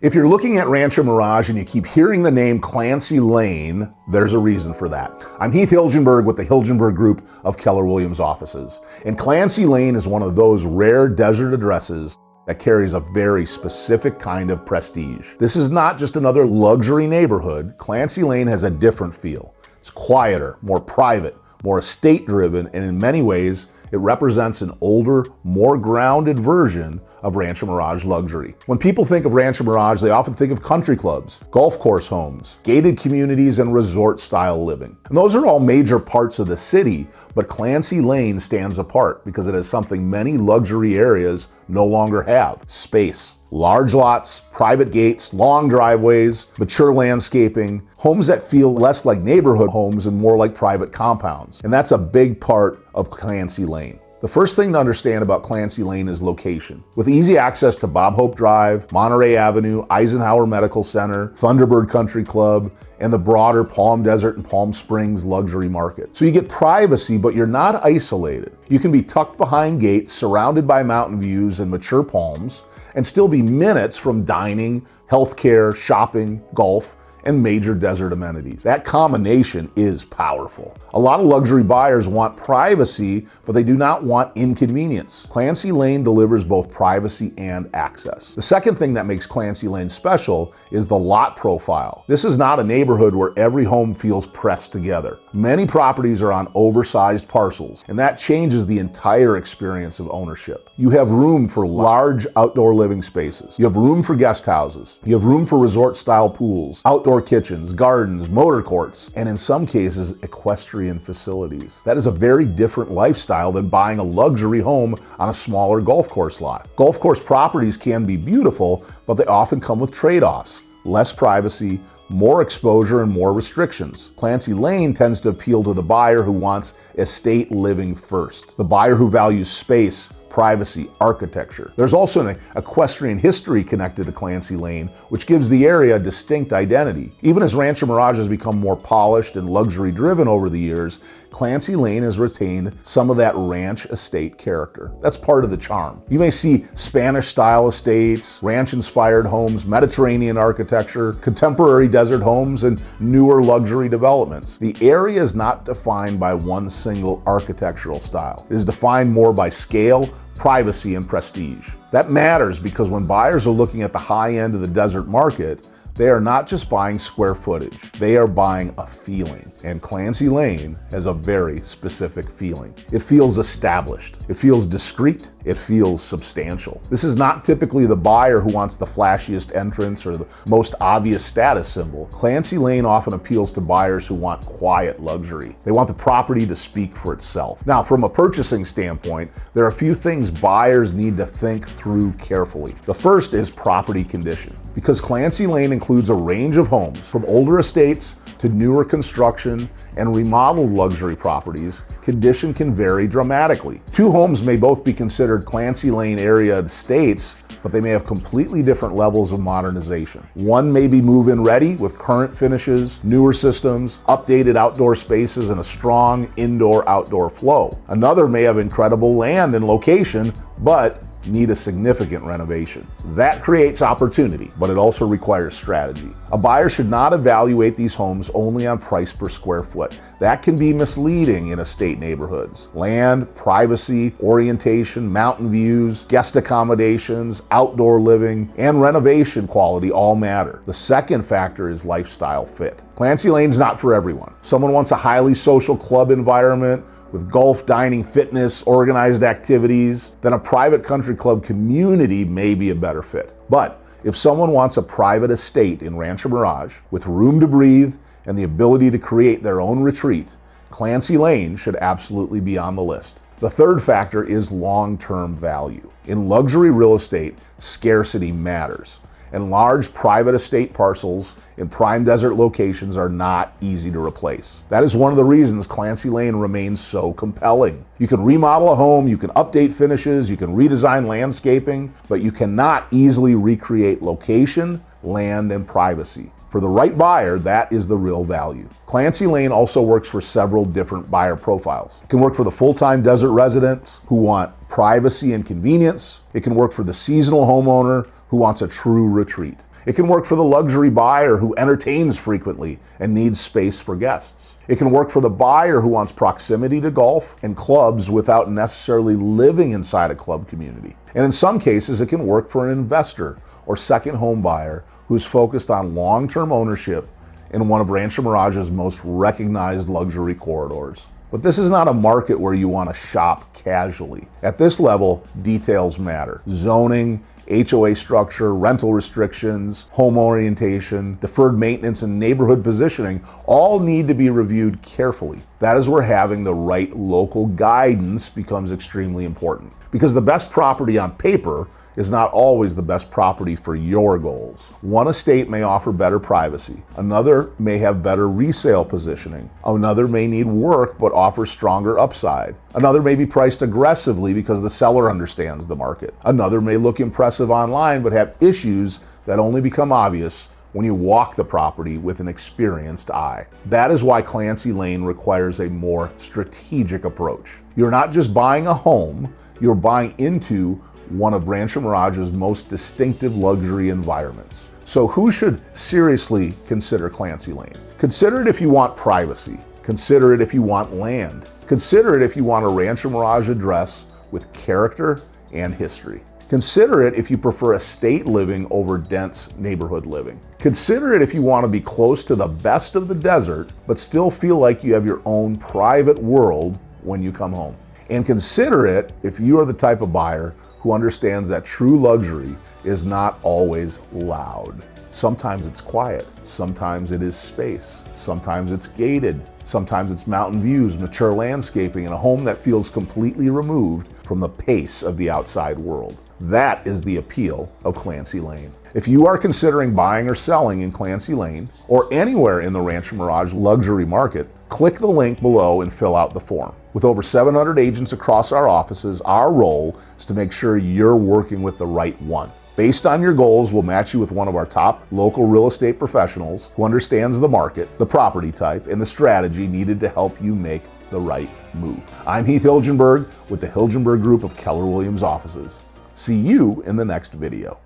If you're looking at Rancho Mirage and you keep hearing the name Clancy Lane, there's a reason for that. I'm Heath Hilgenberg with the Hilgenberg Group of Keller Williams offices. And Clancy Lane is one of those rare desert addresses that carries a very specific kind of prestige. This is not just another luxury neighborhood. Clancy Lane has a different feel. It's quieter, more private, more estate-driven, and in many ways, it represents an older, more grounded version of Rancho Mirage luxury. When people think of Rancho Mirage, they often think of country clubs, golf course homes, gated communities, and resort-style living. And those are all major parts of the city, but Clancy Lane stands apart because it has something many luxury areas no longer have: space. Large lots, private gates, long driveways, mature landscaping, homes that feel less like neighborhood homes and more like private compounds. And that's a big part of Clancy Lane. The first thing to understand about Clancy Lane is location. With easy access to Bob Hope Drive, Monterey Avenue, Eisenhower Medical Center, Thunderbird Country Club, and the broader Palm Desert and Palm Springs luxury market. So you get privacy, but you're not isolated. You can be tucked behind gates, surrounded by mountain views and mature palms, and still be minutes from dining, healthcare, shopping, golf, and major desert amenities. That combination is powerful. A lot of luxury buyers want privacy, but they do not want inconvenience. Clancy Lane delivers both privacy and access. The second thing that makes Clancy Lane special is the lot profile. This is not a neighborhood where every home feels pressed together. Many properties are on oversized parcels, and that changes the entire experience of ownership. You have room for large outdoor living spaces. You have room for guest houses. You have room for resort-style pools, outdoor kitchens, gardens, motor courts, and in some cases, equestrian facilities. That is a very different lifestyle than buying a luxury home on a smaller golf course lot. Golf course properties can be beautiful, but they often come with trade-offs: less privacy, more exposure, and more restrictions. Clancy Lane tends to appeal to the buyer who wants estate living first, the buyer who values space, privacy, architecture. There's also an equestrian history connected to Clancy Lane, which gives the area a distinct identity. Even as Rancho Mirage has become more polished and luxury-driven over the years, Clancy Lane has retained some of that ranch estate character. That's part of the charm. You may see Spanish-style estates, ranch-inspired homes, Mediterranean architecture, contemporary desert homes, and newer luxury developments. The area is not defined by one single architectural style. It is defined more by scale, privacy, and prestige. That matters because when buyers are looking at the high end of the desert market, they are not just buying square footage, they are buying a feeling. And Clancy Lane has a very specific feeling. It feels established, it feels discreet, it feels substantial. This is not typically the buyer who wants the flashiest entrance or the most obvious status symbol. Clancy Lane often appeals to buyers who want quiet luxury. They want the property to speak for itself. Now, from a purchasing standpoint, there are a few things buyers need to think through carefully. The first is property condition. Because Clancy Lane includes a range of homes, from older estates to newer construction and remodeled luxury properties, condition can vary dramatically. Two homes may both be considered Clancy Lane area estates, but they may have completely different levels of modernization. One may be move-in ready with current finishes, newer systems, updated outdoor spaces, and a strong indoor-outdoor flow. Another may have incredible land and location, but need a significant renovation. That creates opportunity, but it also requires strategy. A buyer should not evaluate these homes only on price per square foot. That can be misleading in estate neighborhoods. Land, privacy, orientation, mountain views, guest accommodations, outdoor living, and renovation quality all matter. The second factor is lifestyle fit. Clancy Lane's not for everyone. Someone wants a highly social club environment with golf, dining, fitness, organized activities, then a private country club community may be a better fit. But if someone wants a private estate in Rancho Mirage with room to breathe and the ability to create their own retreat, Clancy Lane should absolutely be on the list. The third factor is long-term value. In luxury real estate, scarcity matters, and large private estate parcels in prime desert locations are not easy to replace. That is one of the reasons Clancy Lane remains so compelling. You can remodel a home, you can update finishes, you can redesign landscaping, but you cannot easily recreate location, land, and privacy. For the right buyer, that is the real value. Clancy Lane also works for several different buyer profiles. It can work for the full-time desert residents who want privacy and convenience. It can work for the seasonal homeowner who wants a true retreat. It can work for the luxury buyer who entertains frequently and needs space for guests. It can work for the buyer who wants proximity to golf and clubs without necessarily living inside a club community. And in some cases, it can work for an investor or second home buyer who's focused on long-term ownership in one of Rancho Mirage's most recognized luxury corridors. But this is not a market where you want to shop casually. At this level, details matter. Zoning, HOA structure, rental restrictions, home orientation, deferred maintenance, and neighborhood positioning all need to be reviewed carefully. That is where having the right local guidance becomes extremely important. Because the best property on paper is not always the best property for your goals. One estate may offer better privacy. Another may have better resale positioning. Another may need work but offers stronger upside. Another may be priced aggressively because the seller understands the market. Another may look impressive online but have issues that only become obvious when you walk the property with an experienced eye. That is why Clancy Lane requires a more strategic approach. You're not just buying a home, you're buying into one of Rancho Mirage's most distinctive luxury environments. So who should seriously consider Clancy Lane? Consider it if you want privacy. Consider it if you want land. Consider it if you want a Rancho Mirage address with character and history. Consider it if you prefer estate living over dense neighborhood living. Consider it if you want to be close to the best of the desert, but still feel like you have your own private world when you come home. And consider it if you are the type of buyer who understands that true luxury is not always loud. Sometimes it's quiet, sometimes it is space, sometimes it's gated, sometimes it's mountain views, mature landscaping, and a home that feels completely removed from the pace of the outside world. That is the appeal of Clancy Lane. If you are considering buying or selling in Clancy Lane or anywhere in the Rancho Mirage luxury market, click the link below and fill out the form. With over 700 agents across our offices, our role is to make sure you're working with the right one. Based on your goals, we'll match you with one of our top local real estate professionals who understands the market, the property type, and the strategy needed to help you make the right move. I'm Heath Hilgenberg with the Hilgenberg Group of Keller Williams offices. See you in the next video.